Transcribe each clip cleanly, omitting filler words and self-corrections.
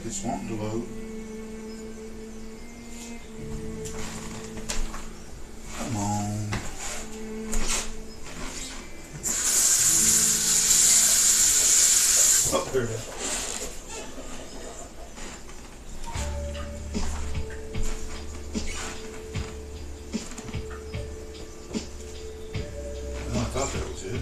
like it's wanting to load. Come on. Oh, there it is. Well, I thought that was it.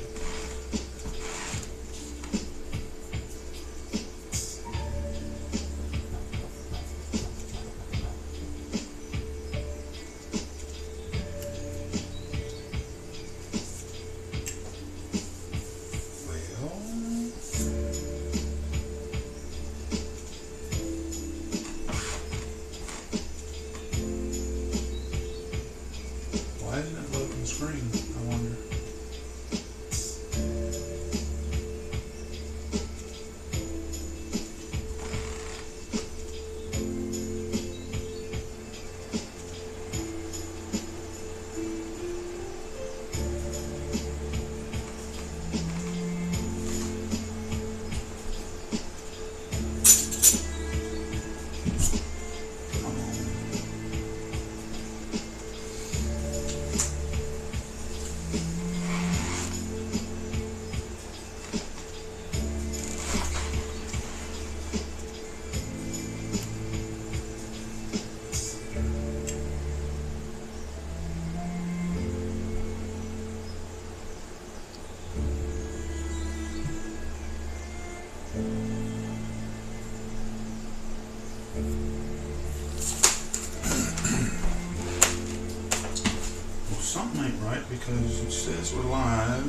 Why isn't it loading the screen? I wonder. Well, something ain't right because it says we're live.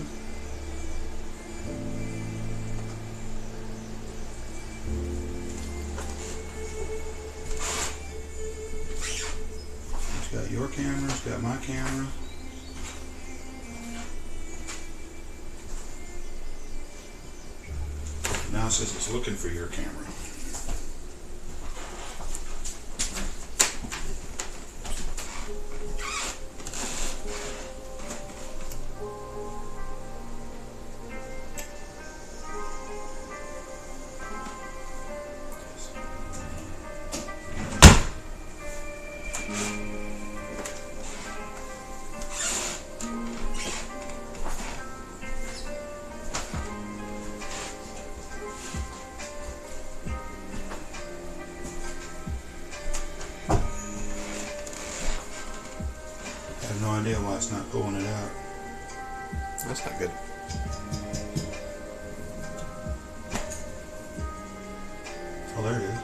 It's got your camera, it's got my camera. Now it says it's looking for your camera. I have no idea why it's not pulling it out. That's not good. Oh, there it is.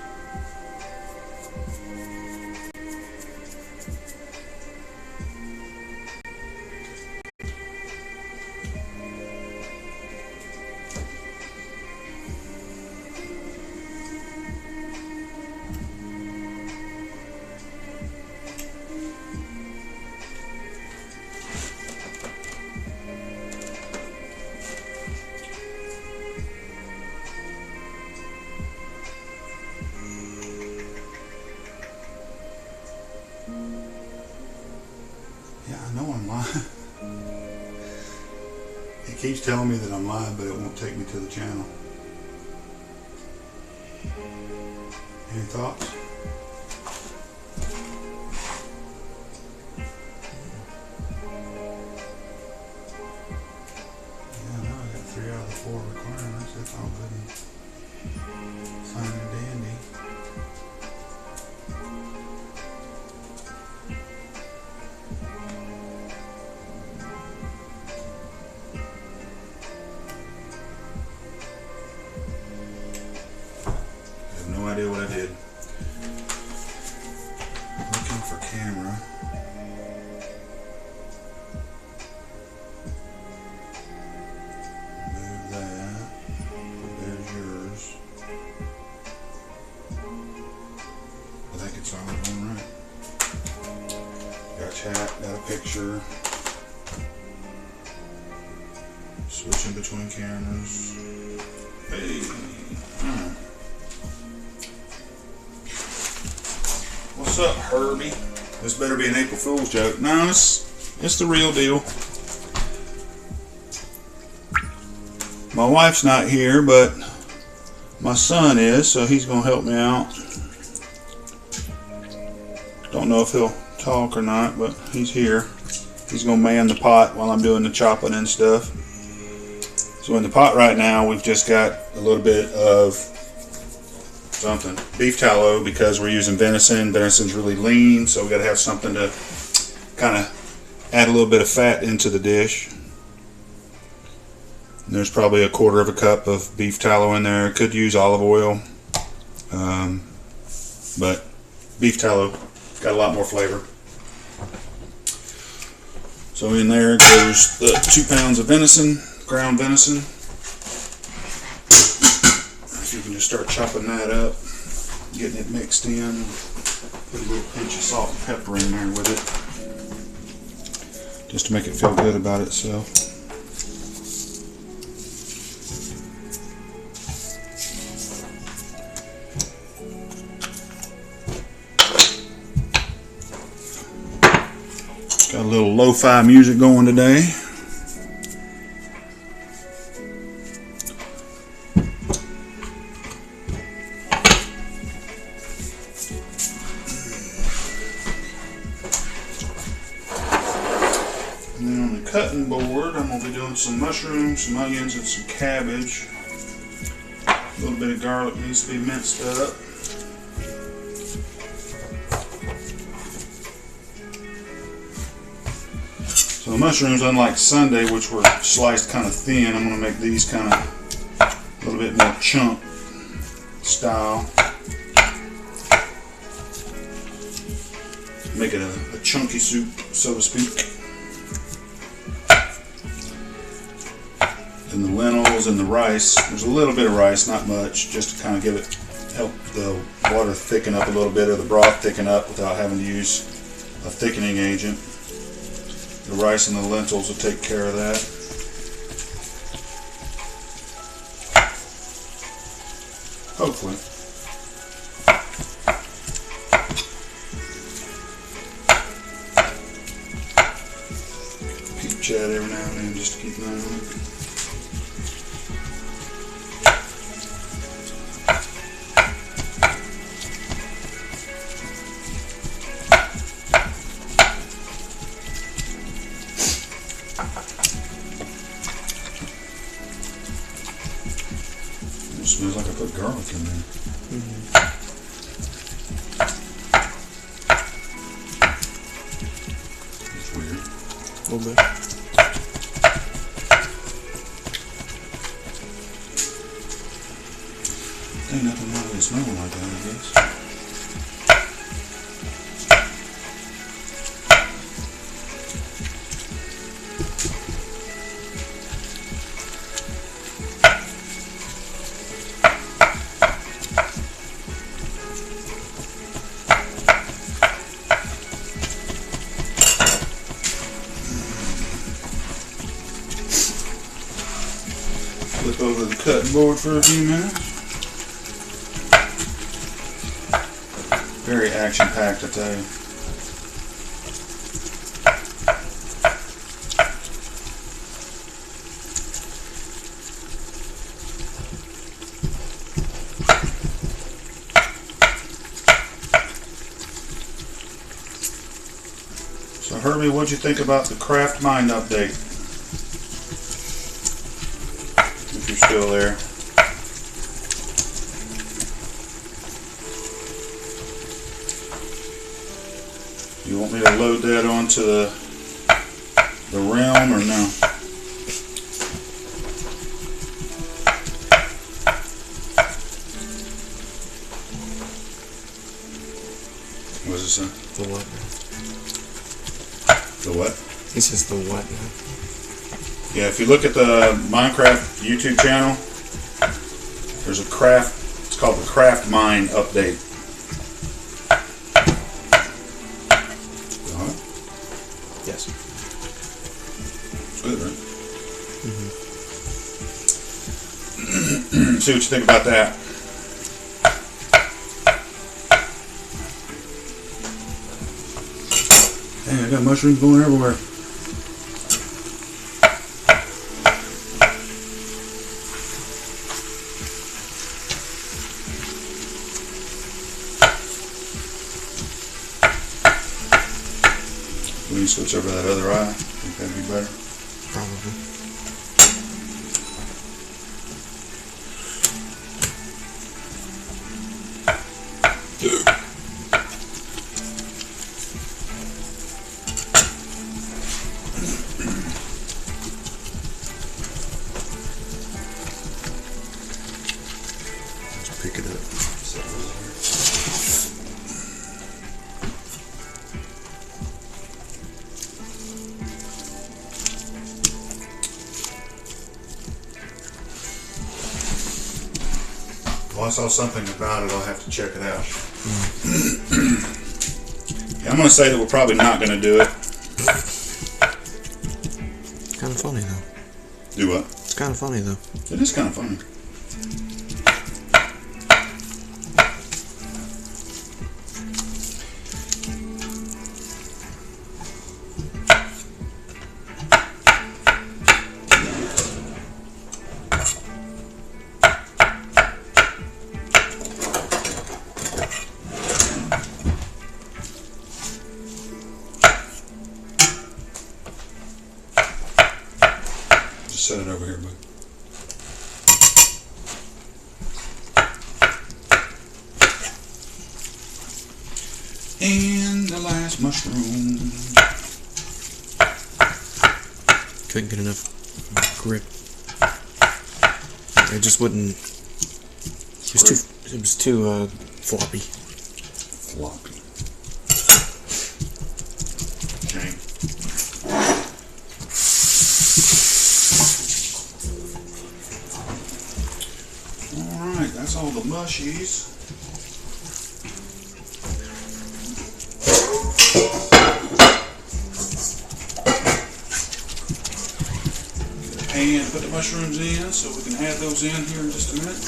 Yeah, I know I'm live. It keeps telling me that I'm live, but it won't take me to the channel. Any thoughts? Yeah, I know I got 3 out of the 4 requirements. That's all good and fine and dandy. No idea what I did. Looking for camera. Move that. There's yours. I think it's all going right. Got chat, got a picture. Switching between cameras. Hey. Alright. What's up, Herbie? This better be an April Fool's joke. No, it's the real deal. My wife's not here, but My son is, so he's going to help me out. Don't know if he'll talk or not, but he's here. He's going to man the pot while I'm doing the chopping and stuff. So in the pot right now, we've just got a little bit of something. Beef tallow, because we're using venison. Venison's really lean, so we got to have something to kind of add a little bit of fat into the dish. And there's probably 1/4 cup of beef tallow in there. Could use olive oil, but beef tallow got a lot more flavor. So in there goes the 2 pounds of venison, ground venison. If you can just start chopping that up, getting it mixed in, put a little pinch of salt and pepper in there with it, just to make it feel good about itself. Got a little lo-fi music going today. And then on the cutting board, I'm going to be doing some mushrooms, some onions, and some cabbage. A little bit of garlic needs to be minced up. So the mushrooms, unlike Sunday, which were sliced kind of thin, I'm going to make these kind of a little bit more chunk style. Make it a chunky soup, so to speak. And the lentils and the rice, there's a little bit of rice, not much, just to kind of give it, help the water thicken up a little bit, or the broth thicken up without having to use a thickening agent. The rice and the lentils will take care of that. Hopefully. Peep chat every now and then just to keep an eye on it. It smells like I put garlic in there. That's weird. A little bit. Ain't nothing wrong with it smelling like that, I guess. Flip over the cutting board for a few minutes. Very action-packed, I tell you. So Herbie, what'd you think about the Craft Mind update? If you're still there. You want me to load that onto the realm or no? What does it say? The what now? The what? He says the what now? Yeah, if you look at the Minecraft YouTube channel, there's a craft, it's called the Craft Mind update. Yes. It's good, right? See what you think about that. Dang, I got mushrooms going everywhere. switch over to that other eye. I think that'd be better. Probably. Let's pick it up. Well, I saw something about it. I'll have to check it out. Yeah, I'm going to say that we're probably not going to do it. Kind of funny though. Do what? It's kind of funny though. It is kind of funny. Set it over here, bud. And the last mushroom. Couldn't get enough grip. It just wouldn't. It was too floppy. Floppy. Okay. Alright, that's all the mushies. And put the mushrooms in, so we can add those in here in just a minute.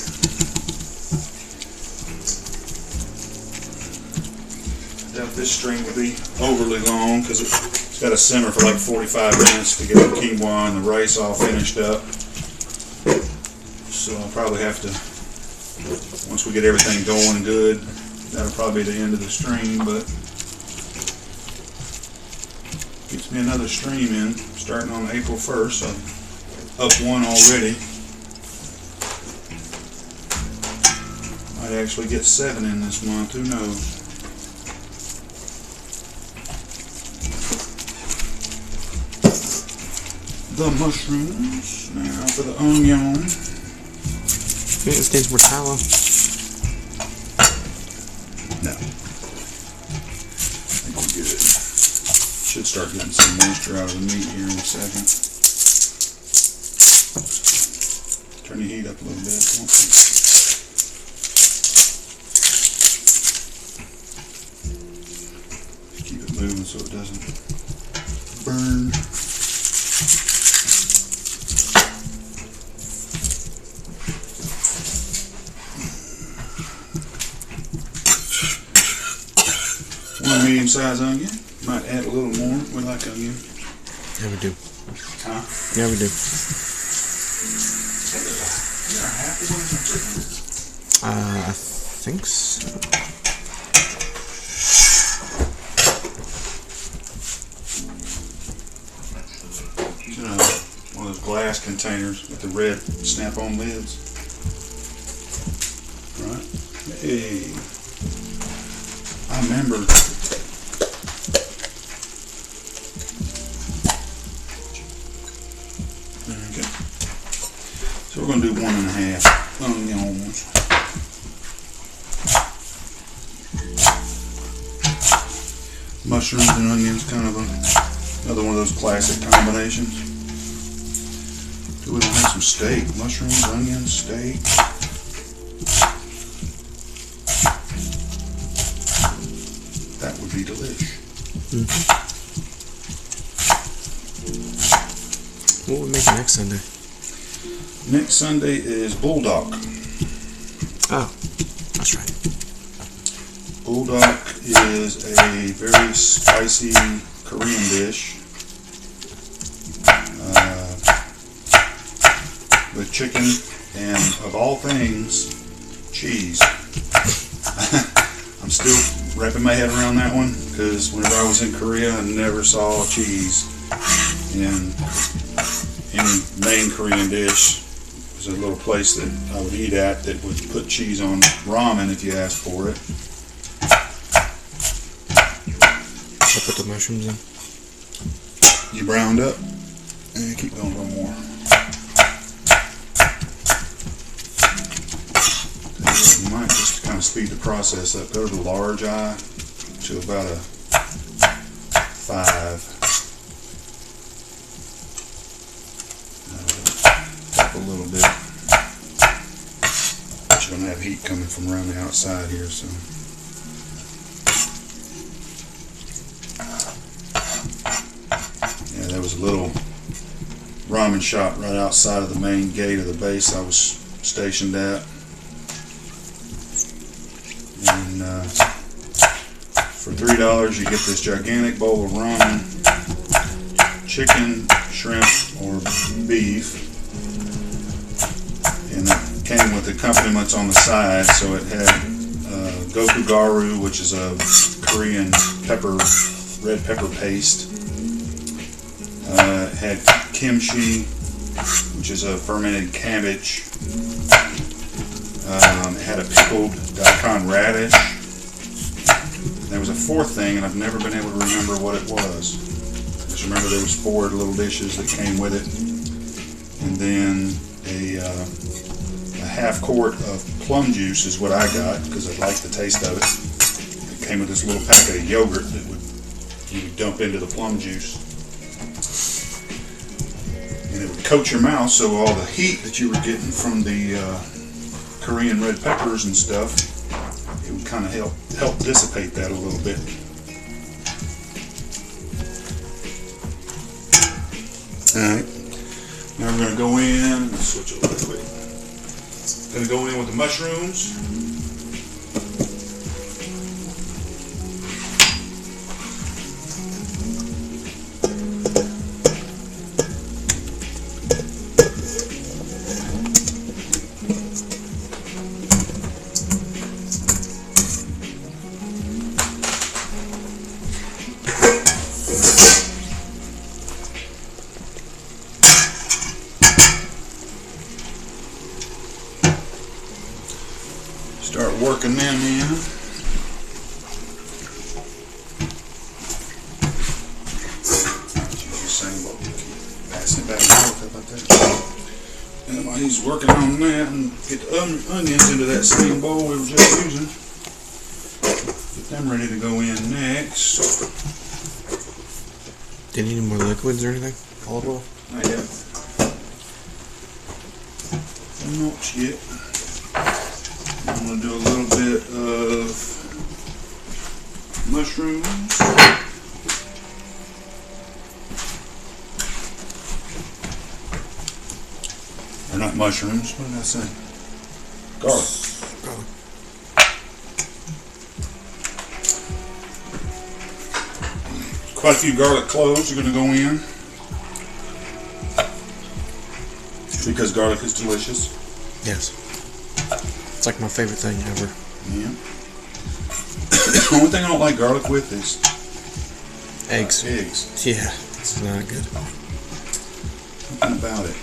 I doubt this stream will be overly long because it's got to simmer for like 45 minutes to get the quinoa and the rice all finished up. So I'll probably have to, once we get everything going good, that'll probably be the end of the stream, but gets me another stream in starting on April 1st. So up one already. Might actually get 7 in this month, who knows. The mushrooms, now for the onion. I think this needs more tallow. No. I think we're good. Should start getting some moisture out of the meat here in a second. Turn the heat up a little bit. Keep it moving so it doesn't burn. One medium-sized onion. Might add a little more. We like onion. Yeah, we do. Huh? Yeah, we do. I think so. These are one of those glass containers with the red snap-on lids. Right? Hey. I remember. Okay. So we're going to do 1.5 onions. Mushrooms and onions, kind of another one of those classic combinations. Do we don't have some steak? Mushrooms, onions, steak. That would be delish. Mm-hmm. What would we make next Sunday? Next Sunday is bulldog. Oh, that's right. Bulldog is a very spicy Korean dish with chicken and, of all things, cheese. I'm still wrapping my head around that one because whenever I was in Korea, I never saw cheese in any main Korean dish. There's a little place that I would eat at that would put cheese on ramen if you asked for it. I'll put the mushrooms in. You browned up? And keep going a little more. You might just kind of speed the process up. Go to the large eye to about a 5. Up a little bit. But you're going to have heat coming from around the outside here, so. Yeah, there was a little ramen shop right outside of the main gate of the base I was stationed at. And for $3 you get this gigantic bowl of ramen, chicken, shrimp, or beef, and it came with accompaniments on the side. So it had gochu garu, which is a Korean red pepper paste. It had kimchi, which is a fermented cabbage. It had a pickled daikon radish. There was a fourth thing, and I've never been able to remember what it was. I just remember there was 4 little dishes that came with it, and then a half quart of plum juice is what I got because I liked the taste of it. It came with this little packet of yogurt that you would dump into the plum juice. And it would coat your mouth, so all the heat that you were getting from the Korean red peppers and stuff, it would kind of help dissipate that a little bit. Alright, now we're going to go in, let's switch it a little bit. Going to go in with the mushrooms. Start working them in. Use the same bowl. Passing it back and forth. How about that? And while he's working on that, and get the onions into that same bowl we were just using. Get them ready to go in next. Do you need any more liquids or anything? Olive oil? Not yet. Not yet. I'm going to do a little bit of mushrooms. Or not mushrooms, what did I say? Garlic. Quite a few garlic cloves are going to go in. Because garlic is delicious. Yes. It's like my favorite thing ever. Yeah. The only thing I don't like garlic with is eggs. Eggs. Yeah, it's not good. Something about it.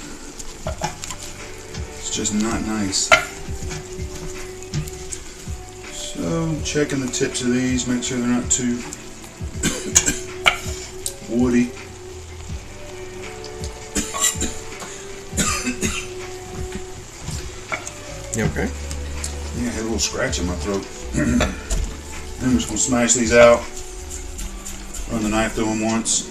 It's just not nice. So, checking the tips of these, make sure they're not too woody. You okay? Yeah, I had a little scratch in my throat. I'm just going to smash these out. Run the knife through them once.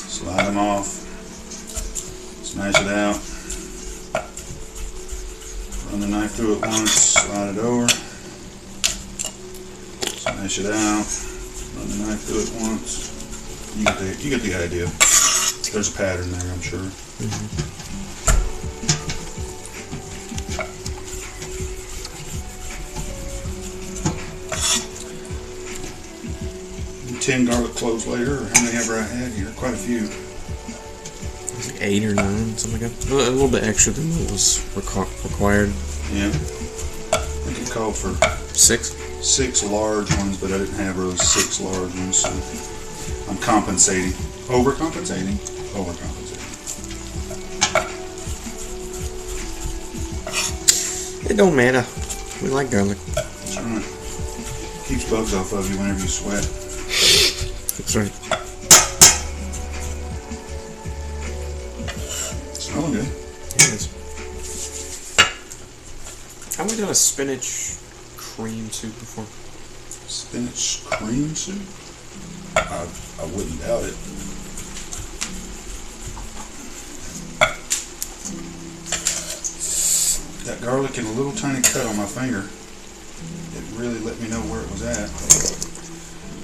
Slide them off. Smash it out. Run the knife through it once. Slide it over. Smash it out. Run the knife through it once. You get the idea. There's a pattern there, I'm sure. Mm-hmm. 10 garlic cloves later, or how many ever I had here, quite a few. It was like 8 or 9, something like that. A little bit extra than what was required. Yeah. I think it called for 6. 6 large ones, but I didn't have really 6 large ones, so I'm compensating. Overcompensating? Overcompensating. It don't matter. We like garlic. That's right. Keeps bugs off of you whenever you sweat. That's right. Smelling good. It is. Have we done a spinach cream soup before? Spinach cream soup? I wouldn't doubt it. Got garlic in a little tiny cut on my finger. It really let me know where it was at.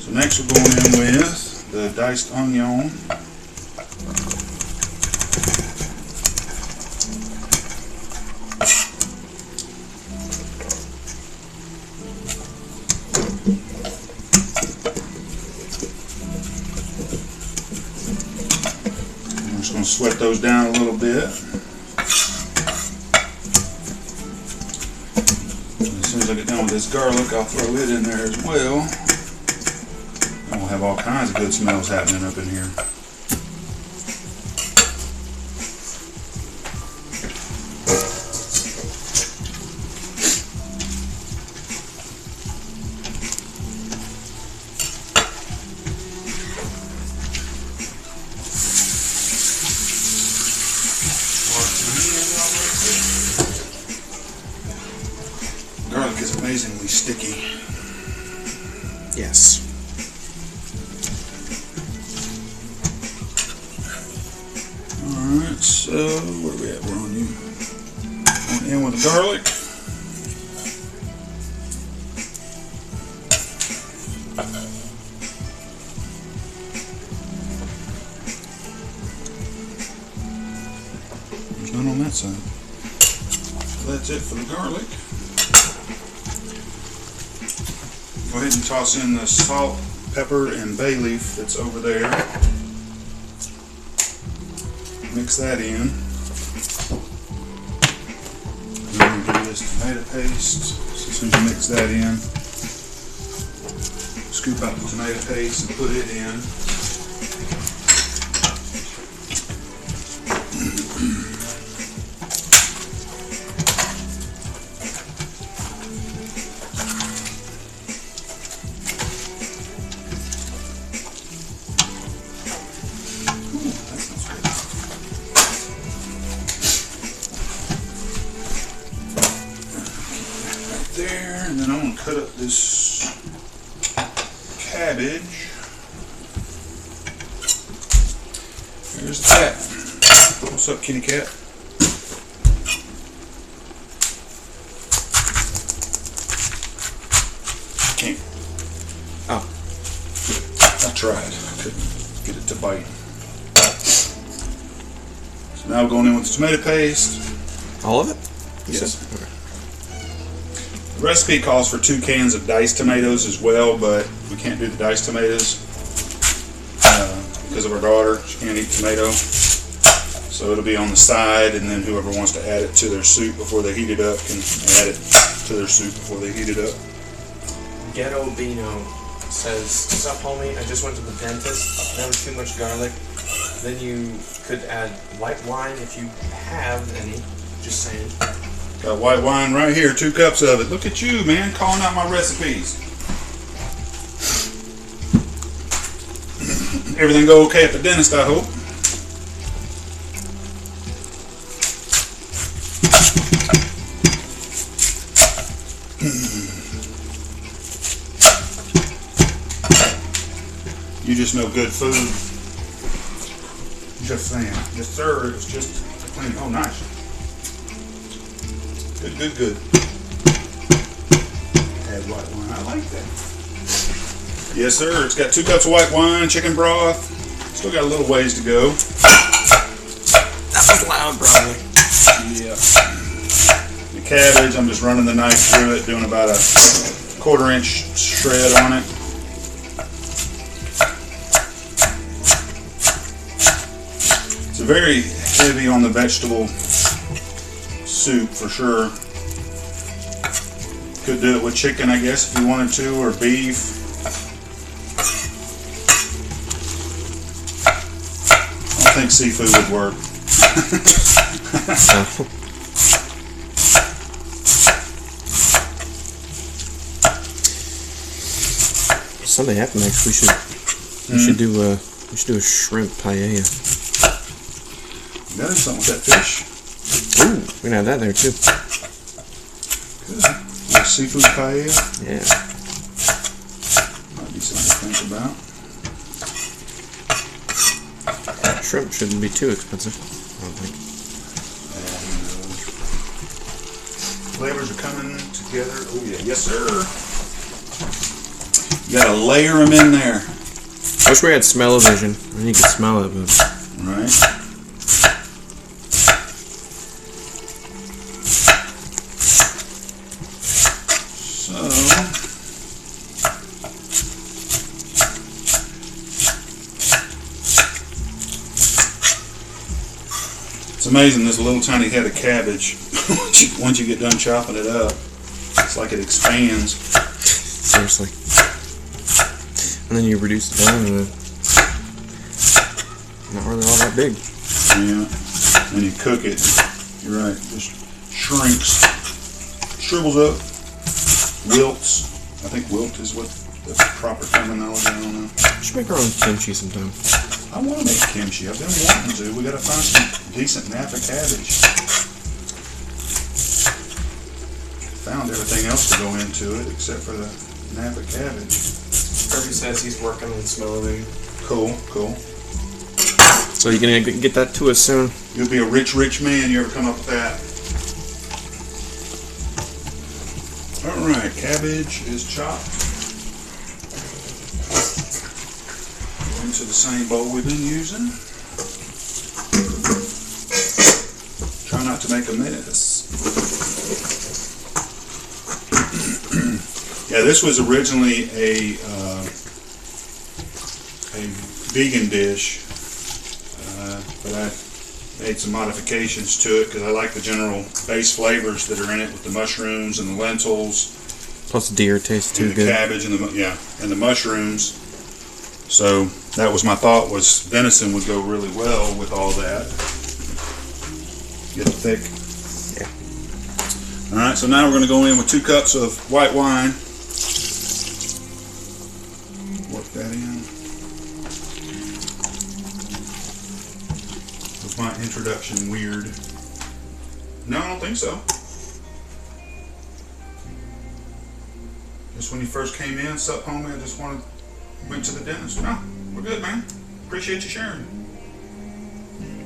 So next we're going in with the diced onion. I'm just going to sweat those down a little bit. As soon as I get done with this garlic, I'll throw it in there as well. And we'll have all kinds of good smells happening up in here. Garlic is amazingly sticky. Yes. Alright, so where are we at? We're on you. Going in with the garlic. There's none on that side. So that's it for the garlic. Go ahead and toss in the salt, pepper, and bay leaf that's over there. Mix that in. And then do this tomato paste. So as soon as you mix that in, scoop out the tomato paste and put it in. There, and then I'm going to cut up this cabbage. There's the cat. What's up, kitty cat? Can't. Oh. I tried. I couldn't get it to bite. So now we're going in with the tomato paste. All of it? Yes. Okay. The recipe calls for 2 cans of diced tomatoes as well, but we can't do the diced tomatoes because of our daughter. She can't eat tomato. So it'll be on the side, and then whoever wants to add it to their soup before they heat it up can add it to their soup before they heat it up. Ghetto Bino says, "Sup, homie? I just went to the dentist. Never too much garlic. Then you could add white wine if you have any. Just saying." Got white wine right here, 2 cups of it. Look at you, man, calling out my recipes. Everything go okay at the dentist, I hope. You just know good food. Just saying. Yes, sir. It was just clean. Oh, nice. Good, good, good. Add white wine. I like that. Yes, sir. It's got 2 cups of white wine, chicken broth. Still got a little ways to go. That was loud, probably. Yeah. The cabbage, I'm just running the knife through it, doing about a 1/4 inch shred on it. It's very heavy on the vegetable soup for sure. Could do it with chicken, I guess, if you wanted to, or beef. I don't think seafood would work. Sunday after next, we should do a shrimp paella. That is something with that fish. Ooh, we can have that there too. Good. Like seafood paella. Yeah. Might be something to think about. Shrimp shouldn't be too expensive, I don't think. And flavors are coming together. Oh yeah, yes sir. You gotta layer them in there. I wish we had smell-o-vision, and you could smell it, but... Right. So... It's amazing, this little tiny head of cabbage, once you get done chopping it up, it's like it expands. Seriously. And then you reduce it down, and not really all that big. Yeah. And you cook it. You're right. Just shrinks, shrivels up, wilts. I think wilt is what the proper terminology. I don't know. We should make our own kimchi sometime. I want to make kimchi. I've been wanting to. We got to find some decent Napa cabbage. Found everything else to go into it except for the Napa cabbage. Kirby says he's working on smell-o-vision. Cool, cool. So you're gonna get that to us soon? You'll be a rich, rich man. You ever come up with that? All right, cabbage is chopped. Into the same bowl we've been using. Try not to make a mess. Yeah, this was originally a vegan dish, but I made some modifications to it because I like the general base flavors that are in it with the mushrooms and the lentils. Plus deer tastes too and the good. Cabbage and the mushrooms. So that was my thought, was venison would go really well with all that. Get it thick. Yeah. All right, so now we're going to go in with 2 cups of white wine. Work that in. Was my introduction weird? No, I don't think so. Just when you first came in, sup homie, I just went to the dentist. No, we're good, man. Appreciate you sharing.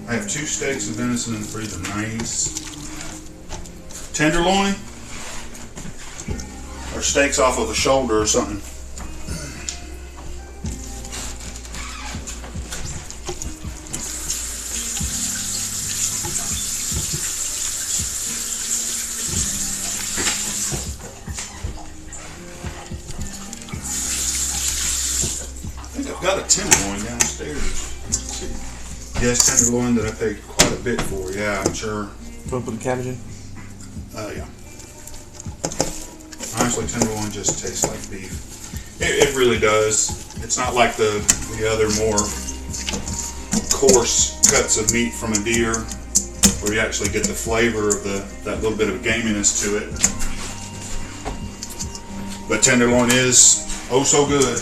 I have 2 steaks of venison in the freezer. Nice. Tenderloin? Or steaks off of a shoulder or something. Got a tenderloin downstairs. Let's see. Yes, tenderloin that I paid quite a bit for. Yeah, I'm sure. Want to put the cabbage in? Yeah. Honestly, tenderloin just tastes like beef. It really does. It's not like the other more coarse cuts of meat from a deer, where you actually get the flavor of that little bit of gaminess to it. But tenderloin is oh so good.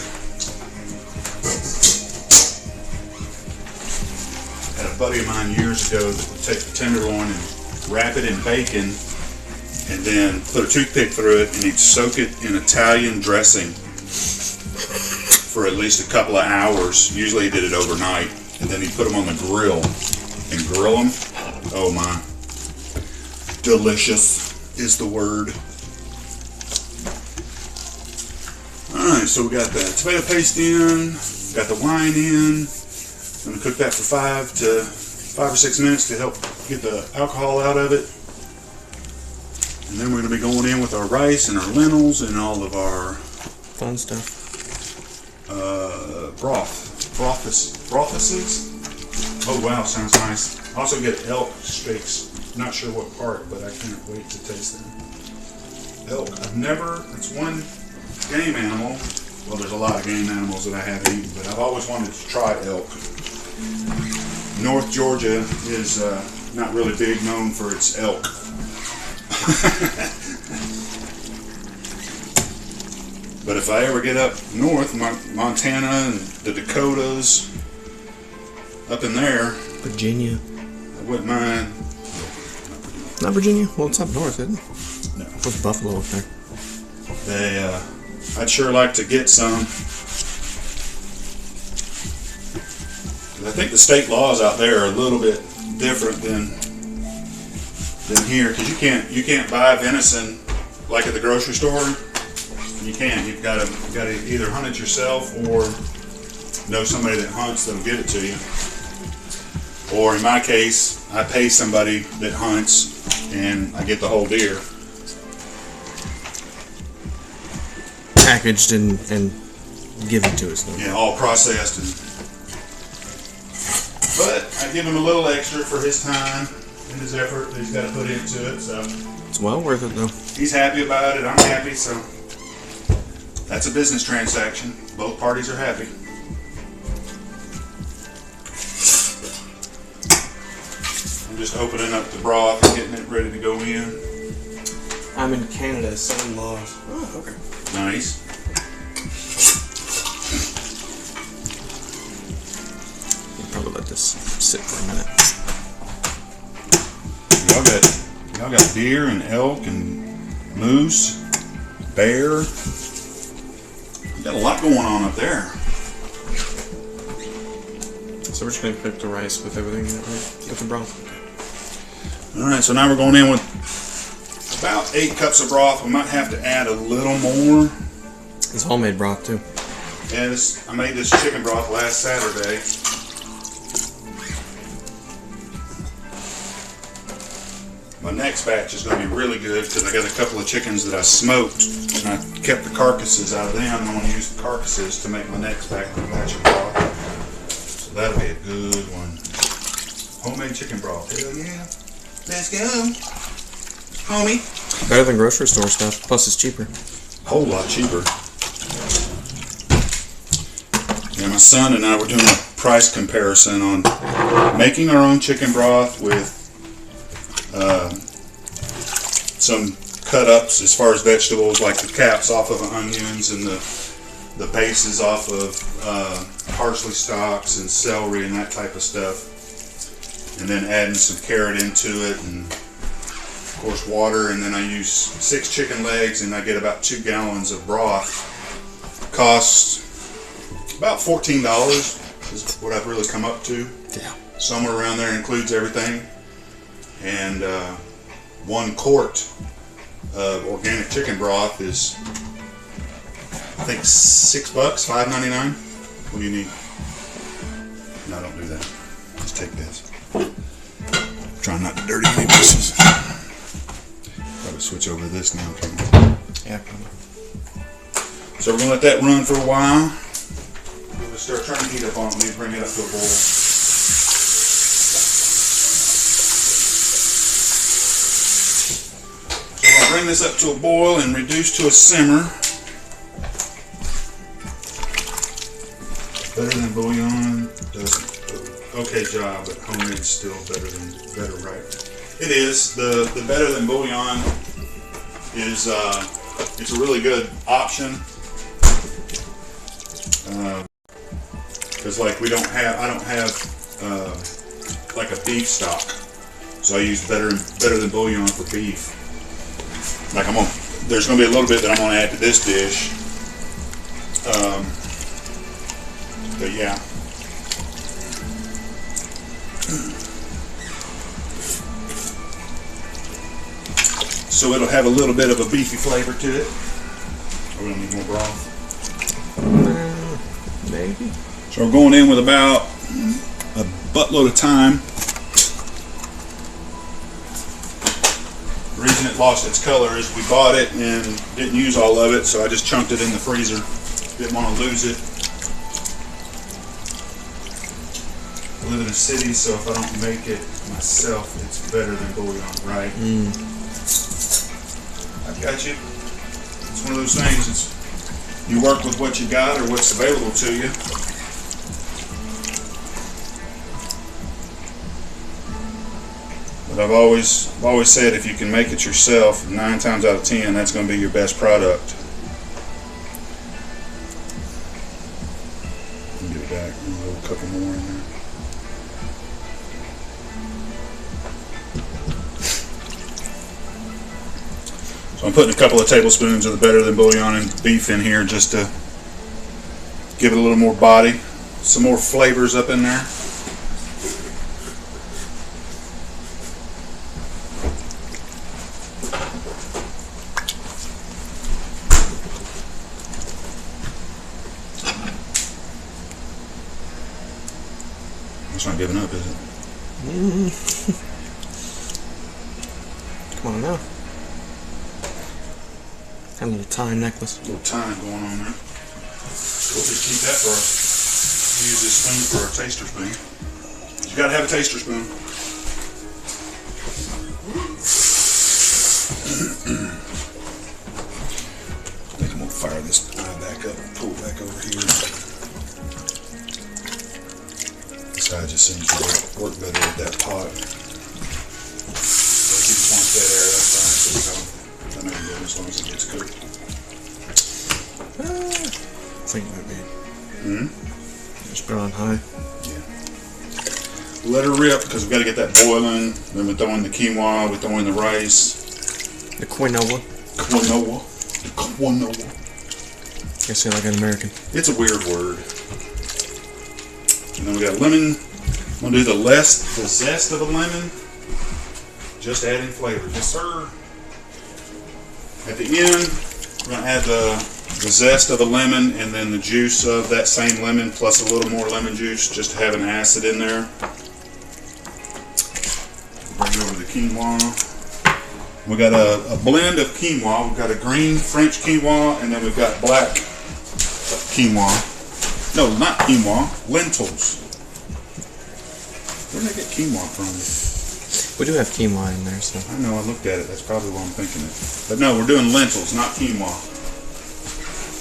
Buddy of mine years ago that would take the tenderloin and wrap it in bacon and then put a toothpick through it, and he'd soak it in Italian dressing for at least a couple of hours. Usually he did it overnight, and then he'd put them on the grill and grill them. Oh my. Delicious is the word. Alright, so we got the tomato paste in, got the wine in. I'm going to cook that for 5 or 6 minutes to help get the alcohol out of it. And then we're going to be going in with our rice and our lentils and all of our fun stuff. Brothuses. Oh wow, sounds nice. Also get elk steaks. Not sure what part, but I can't wait to taste them. elk. I've never, it's one game animal. Well, there's a lot of game animals that I haven't eaten, but I've always wanted to try elk. North Georgia is not really big known for its elk. But if I ever get up north, Montana and the Dakotas, up in there, Virginia. I wouldn't mind. Not Virginia? Well, it's up north, isn't it? No. What's Buffalo up there? I'd sure like to get some. I think the state laws out there are a little bit different than here, because you can't buy venison like at the grocery store. You can't. You've got to either hunt it yourself or know somebody that hunts that'll give it to you. Or in my case, I pay somebody that hunts and I get the whole deer. Packaged and given to us. Though. Yeah, all processed. But I give him a little extra for his time and his effort that he's got to put into it. So it's well worth it, though. He's happy about it. I'm happy. So that's a business transaction. Both parties are happy. I'm just opening up the broth and getting it ready to go in. I'm in Canada, 7 laws. Oh, okay. Nice. I'll probably let this sit for a minute. Y'all got deer and elk and moose, bear. You got a lot going on up there. So we're just going to cook the rice with everything in it, right? With the broth. Alright, so now we're going in with about 8 cups of broth. We might have to add a little more. It's homemade broth, too. Yeah, I made this chicken broth last Saturday. My next batch is going to be really good because I got a couple of chickens that I smoked and I kept the carcasses out of them. I'm going to use the carcasses to make my next batch of broth. So that'll be a good one. Homemade chicken broth. Hell yeah. Let's go. Homie. Better than grocery store stuff, plus it's cheaper. Whole lot cheaper. Yeah, my son and I were doing a price comparison on making our own chicken broth with some cut-ups as far as vegetables, like the caps off of onions and the bases off of parsley stalks and celery and that type of stuff, and then adding some carrot into it, and of course water, and then I use 6 chicken legs and I get about 2 gallons of broth. Costs about $14 is what I've really come up to. Yeah. Somewhere around there, includes everything. And 1 quart of organic chicken broth is, I think, $6, $5.99. What do you need? No, don't do that. Just take this. Try not to dirty any dishes. Probably switch over to this now. Yeah. So we're gonna let that run for a while. We'll start turning the heat up on it. Let me bring it up to a boil. Bring this up to a boil and reduce to a simmer. Better than bouillon does an okay job, but homemade's still better, right? It is. The better than bouillon is it's a really good option. Because like I don't have like a beef stock, so I use better than bouillon for beef. Like there's gonna be a little bit that I'm gonna add to this dish, but yeah. So it'll have a little bit of a beefy flavor to it. We're gonna need more broth. Maybe. So we're going in with about a buttload of thyme. The reason it lost its color is we bought it and didn't use all of it, so I just chunked it in the freezer. Didn't want to lose it. I live in a city, so if I don't make it myself, it's better than bouillon, right? I got you. It's one of those things. It's you work with what you got or what's available to you. But I've always said if you can make it yourself, 9 times out of 10, that's going to be your best product. Get it back, a couple more in there. So I'm putting a couple of tablespoons of the Better Than Bouillon and beef in here just to give it a little more body, some more flavors up in there. It's not giving up, is it? Come on now. Got a little time necklace. A little time going on there. We'll just keep that for use this spoon for our taster spoon. You gotta have a taster spoon. I think I'm gonna fire this eye back up and pull it back over here. This eye just seems to work better with that pot. So if you just want that air, that's fine. So I know you're good as long as it gets cooked. I think it might be. Just put it on high. Yeah. Let her rip because we've got to get that boiling. Then we throw in the quinoa, we throw in the rice. The quinoa. Quinoa. Quinoa. I say like an American. It's a weird word. And then we got lemon. I'm going to do the zest of a lemon. Just adding flavor. Yes, sir. At the end, we're going to add the zest of a lemon and then the juice of that same lemon plus a little more lemon juice just to have an acid in there. Bring over the quinoa. We got a blend of quinoa. We've got a green French quinoa and then we've got black quinoa. No, not quinoa, lentils. Where did I get quinoa from? We do have quinoa in there, so. I know, I looked at it. That's probably why I'm thinking it. But no, we're doing lentils, not quinoa.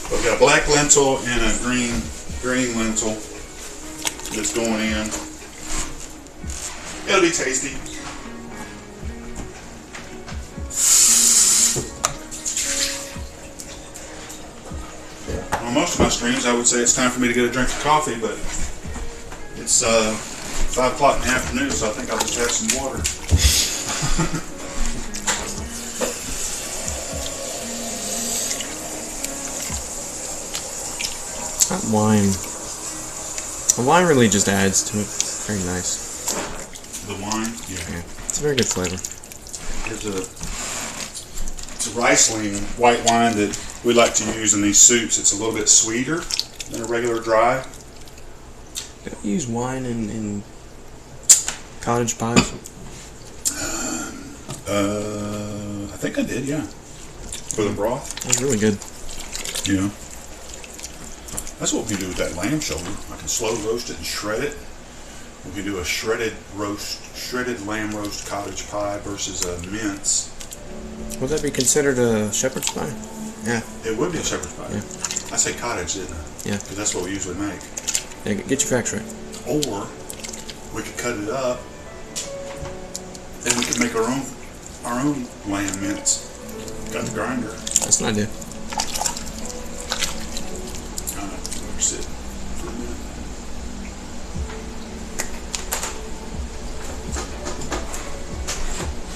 But we've got a black lentil and a green lentil that's going in. It'll be tasty. On most of my streams, I would say it's time for me to get a drink of coffee, but it's 5 o'clock in the afternoon, so I think I'll just have some water. That wine. The wine really just adds to it. It's very nice. The wine? Yeah. It's a very good flavor. It's a Riesling white wine that we like to use in these soups. It's a little bit sweeter than a regular dry. Do you use wine in cottage pies? I think I did, yeah. For the broth. That's really good. Yeah. That's what we can do with that lamb shoulder. I can slow roast it and shred it. We can do a shredded lamb roast cottage pie versus a mince. Would that be considered a shepherd's pie? Yeah. It would be a shepherd's pie. Yeah. I say cottage, didn't I? Yeah. Because that's what we usually make. Yeah, get your facts right. Or we could cut it up and we could make our own lamb mince. Got the grinder. That's an idea. Let her sit for a minute.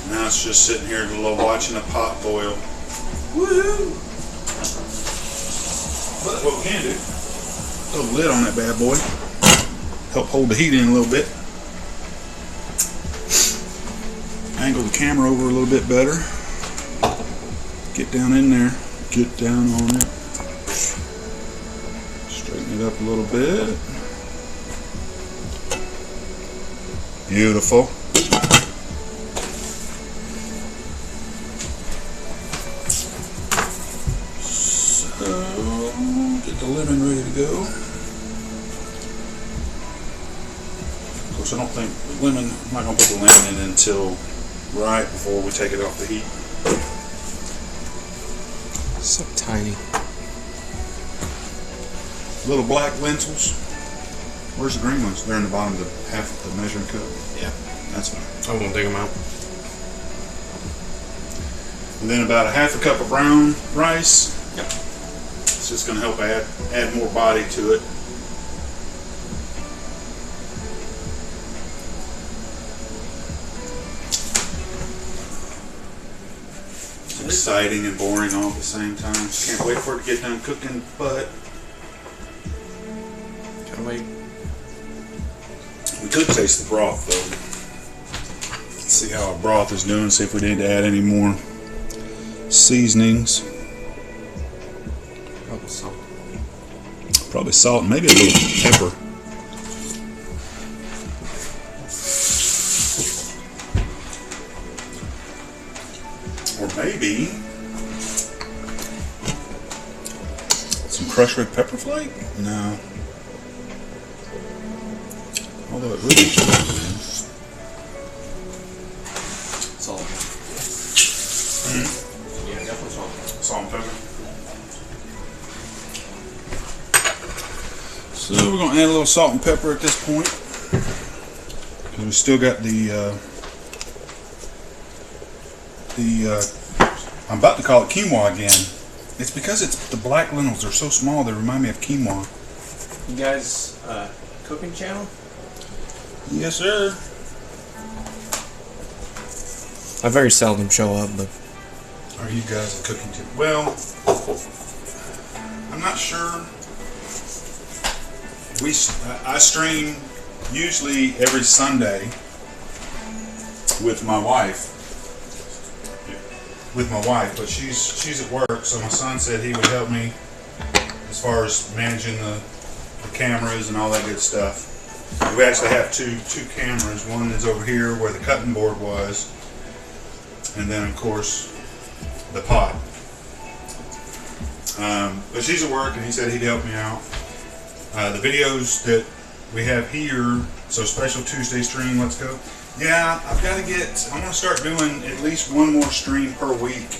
Now it's just sitting here watching a pot boil. Woohoo! But what we can do, throw a lid on that bad boy. Help hold the heat in a little bit. Angle the camera over a little bit better. Get down in there. Get down on it. Straighten it up a little bit. Beautiful. So, get the lemon ready to go. Of course, I don't think the lemon, I'm not going to put the lemon in until right before we take it off the heat. So tiny. Little black lentils. Where's the green ones? They're in the bottom of the half of the measuring cup. Yeah. That's fine. I won't dig them out. And then about a half a cup of brown rice. Yep. It's just going to help add more body to it. It's exciting and boring all at the same time. Can't wait for it to get done cooking, but Gotta wait. we could taste the broth though. Let's see how our broth is doing, see if we need to add any more seasonings. Probably salt. Probably salt and maybe a little pepper. Or maybe some crushed red pepper flake? No. Although it really should be. Salt. Yeah, definitely salt. Salt and pepper. So we're going to add a little salt and pepper at this point. Because we still got I'm about to call it quinoa again. It's because the black lentils are so small they remind me of quinoa. You guys, cooking channel? Yes, sir. I very seldom show up, but Are you guys cooking too? Well, I'm not sure. I stream usually every Sunday with my wife. But she's at work, so my son said he would help me as far as managing the cameras and all that good stuff. We actually have two cameras. One is over here where the cutting board was, and then of course the pot. But she's at work, and he said he'd help me out. The videos that we have here, so special Tuesday stream, let's go. Yeah, I want to start doing at least one more stream per week,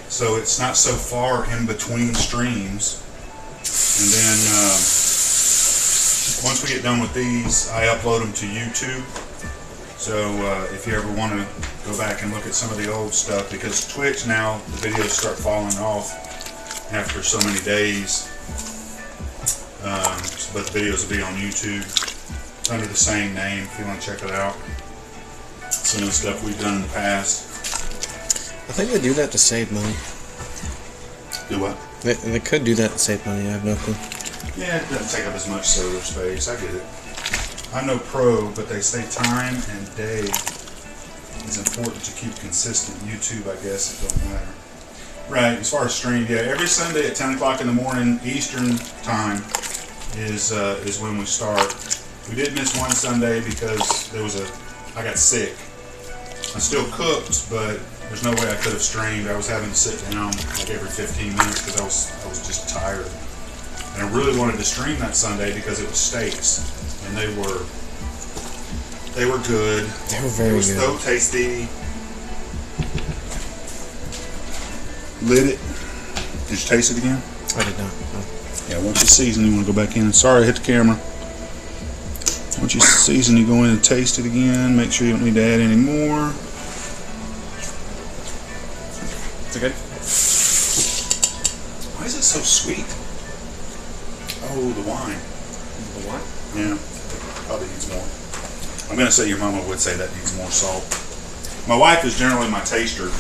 so it's not so far in between streams. And then once we get done with these, I upload them to YouTube. So if you ever want to go back and look at some of the old stuff, because Twitch now, the videos start falling off after so many days. But the videos will be on YouTube under the same name if you want to check it out. Some of the stuff we've done in the past. I think they do that to save money. Do what? They could do that to save money, I have no clue. Yeah, it doesn't take up as much server space. I get it. I'm no pro, but they say time and day is important to keep consistent. YouTube, I guess, it don't matter. Right, as far as stream, yeah, every Sunday at 10 o'clock in the morning Eastern time is when we start. We did miss one Sunday because I got sick. I still cooked, but there's no way I could have streamed. I was having to sit down like every 15 minutes because I was just tired. And I really wanted to stream that Sunday because it was steaks, and they were good. They were very good. They were so tasty. Lit it. Did you taste it again? I did not. No. Yeah, once you season, you want to go back in. Sorry, I hit the camera. Once you season, you go in and taste it again. Make sure you don't need to add any more. Is it good? Why is it so sweet? Oh, the wine. The what? Yeah, probably needs more. I'm going to say your mama would say that needs more salt. My wife is generally my taster.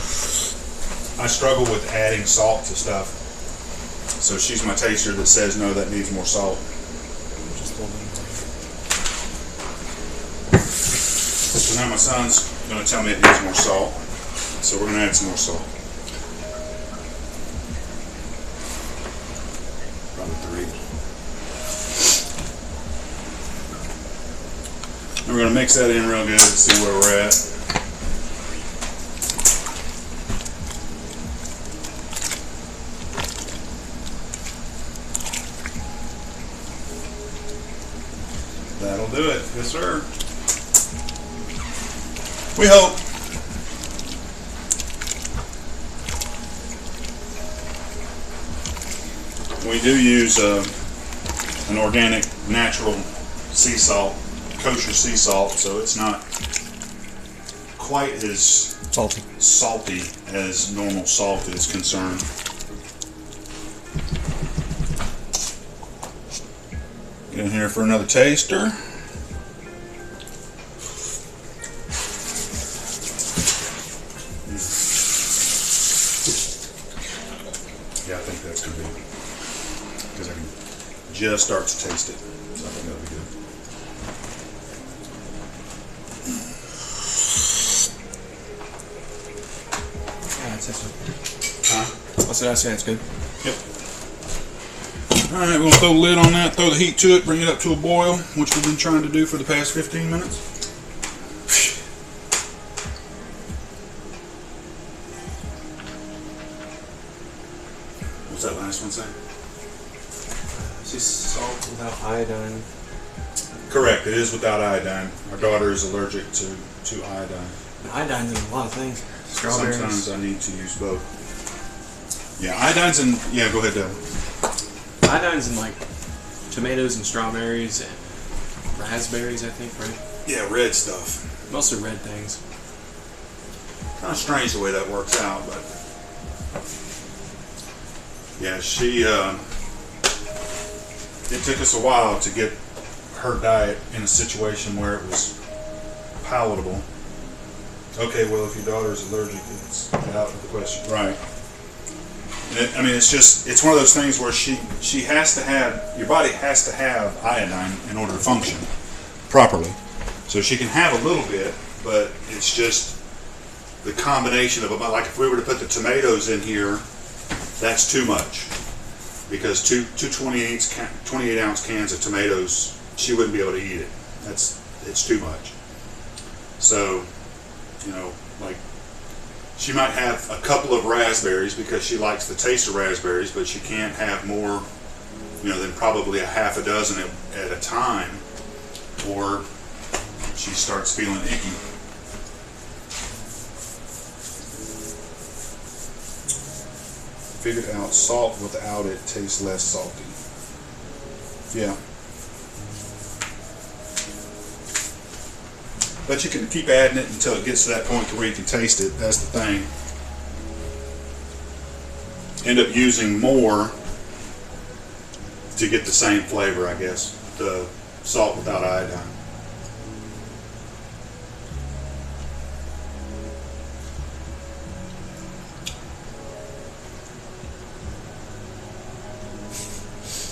I struggle with adding salt to stuff. So she's my taster that says, no, that needs more salt. Just a little bit. So now my son's going to tell me it needs more salt. So we're going to add some more salt. Probably 3. And we're going to mix that in real good and see where we're at. That'll do it. Yes, sir. We hope. we do use an organic, natural sea salt, kosher sea salt, so it's not quite as salty as normal salt is concerned. Get in here for another taster. Yeah, I think that's going to be, because I can just start to taste it. So I think that'll be good. Yeah, it's this one. Huh? What's it? I say it's good. Yep. Alright, we're going to throw the lid on that, throw the heat to it, bring it up to a boil, which we've been trying to do for the past 15 minutes. What's that last one say? It's just salt without iodine. Correct, it is without iodine. Our daughter is allergic to iodine. Iodine's in a lot of things. Strawberries. Sometimes I need to use both. Yeah, iodine's in, yeah, go ahead, Devin. Iodine's in like tomatoes and strawberries and raspberries, I think, right? Yeah, red stuff. Mostly red things. Kind of strange the way that works out, but yeah, it took us a while to get her diet in a situation where it was palatable. Okay, well, if your daughter's allergic, it's out of the question. Right. I mean, it's one of those things where she has to have, your body has to have iodine in order to function properly. So she can have a little bit, but it's just the combination of, like if we were to put the tomatoes in here, that's too much. Because two 28 ounce cans of tomatoes, she wouldn't be able to eat it. It's too much. So, like, she might have a couple of raspberries because she likes the taste of raspberries, but she can't have more, than probably a half a dozen at a time, or she starts feeling icky. Figured out salt without it tastes less salty. Yeah. But you can keep adding it until it gets to that point to where you can taste it. That's the thing. End up using more to get the same flavor, I guess. The salt without iodine.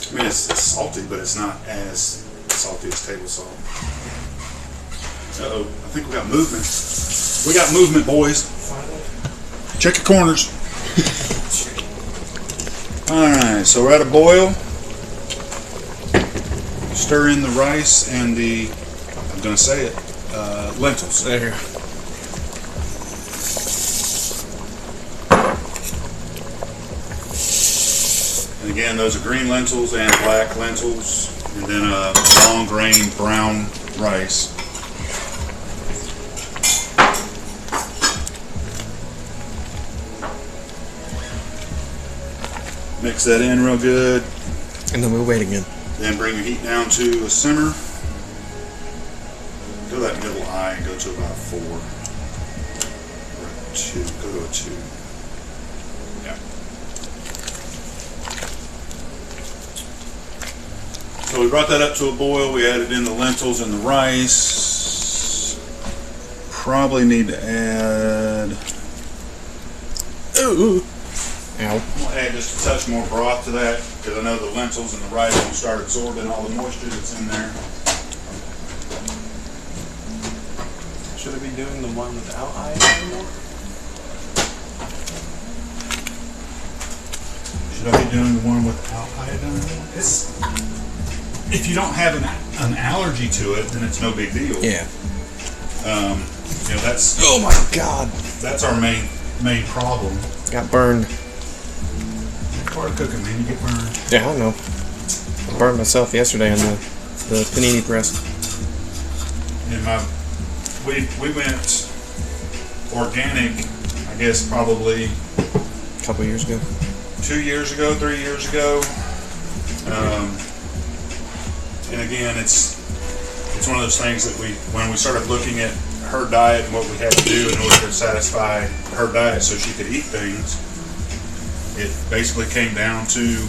I mean, it's salty, but it's not as salty as table salt. Uh-oh, I think we got movement. We got movement, boys. Check your corners. Alright, so we're at a boil. Stir in the rice and the, I'm going to say it, lentils. There. And again, those are green lentils and black lentils, and then a long grain brown rice. Mix that in real good. And then we'll wait again. Then bring your heat down to a simmer. Go that middle eye and go to about 4. Or a 2. Go to a 2. Yeah. So we brought that up to a boil. We added in the lentils and the rice. Probably need to add... Ooh. Ow. I'm going to add just a touch more broth to that because I know the lentils and the rice will start absorbing all the moisture that's in there. Should I be doing the one without iodine more? Should I be doing the one without iodine? If you don't have an allergy to it, then it's no big deal. Yeah. That's... Oh my God. That's our main problem. Got burned. Part of cooking, man, you get burned. Yeah, I know. I burned myself yesterday on the panini press. And we went organic, I guess probably a couple years ago. 2 years ago, 3 years ago. And again, it's one of those things that when we started looking at her diet and what we had to do in order to satisfy her diet so she could eat things, it basically came down to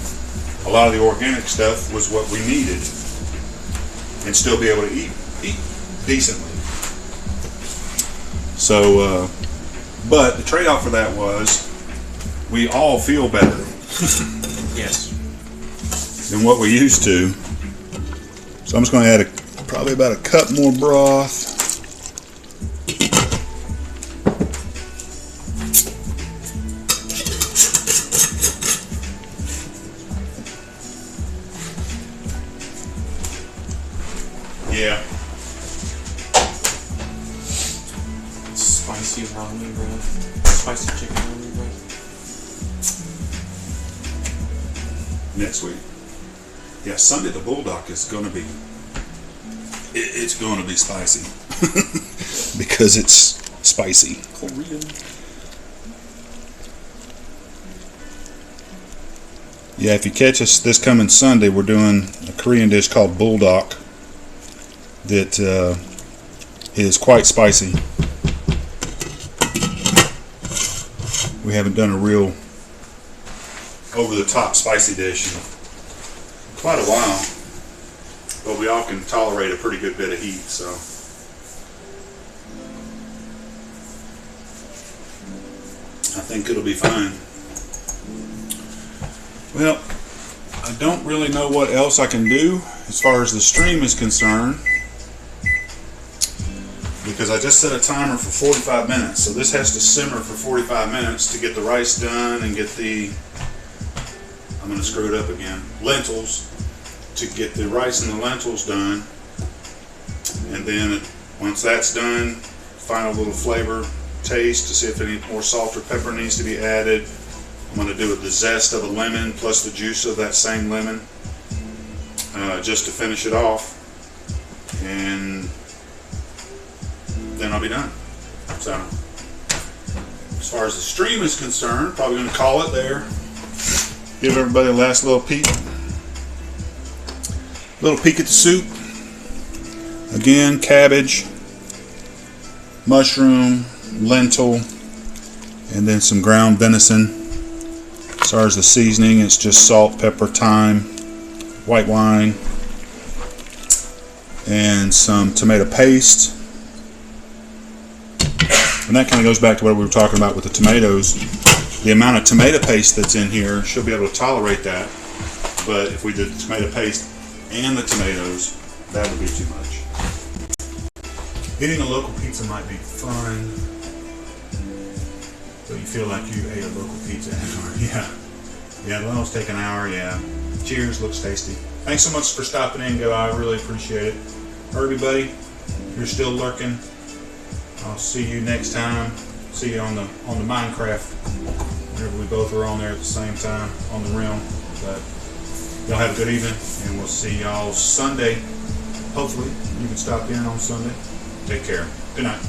a lot of the organic stuff was what we needed and still be able to eat decently. So, but the trade-off for that was we all feel better. Yes. Than what we used to. So I'm just going to add probably about a cup more broth. Yeah. Spicy ramen broth. Spicy chicken ramen broth. Next week. Yeah, Sunday the Bulldog is going to be, it's going to be spicy. Because it's spicy. Korean. Yeah, if you catch us this coming Sunday, we're doing a Korean dish called Bulldog that is quite spicy. We haven't done a real over-the-top spicy dish in quite a while, but we all can tolerate a pretty good bit of heat, so I think it'll be fine. Well, I don't really know what else I can do as far as the stream is concerned, because I just set a timer for 45 minutes, so this has to simmer for 45 minutes to get the rice done and get the, I'm going to screw it up again, lentils, to get the rice and the lentils done. And then once that's done, final little flavor taste to see if any more salt or pepper needs to be added. I'm going to do it the zest of a lemon plus the juice of that same lemon, just to finish it off, and then I'll be done. So as far as the stream is concerned, probably going to call it there. Give everybody a last little peek at the soup. Again, cabbage, mushroom, lentil, and then some ground venison. As far as the seasoning, it's just salt, pepper, thyme, white wine, and some tomato paste. And that kind of goes back to what we were talking about with the tomatoes. The amount of tomato paste that's in here, she'll be able to tolerate that. But if we did the tomato paste and the tomatoes, that would be too much. Eating a local pizza might be fun, but you feel like you ate a local pizza in an hour. Yeah, the one'll take an hour. Yeah. Cheers, looks tasty. Thanks so much for stopping in, Go. I really appreciate it. Everybody, if you're still lurking, I'll see you next time. See you on the Minecraft. Whenever we both are on there at the same time on the realm. But y'all have a good evening, and we'll see y'all Sunday. Hopefully, you can stop in on Sunday. Take care. Good night.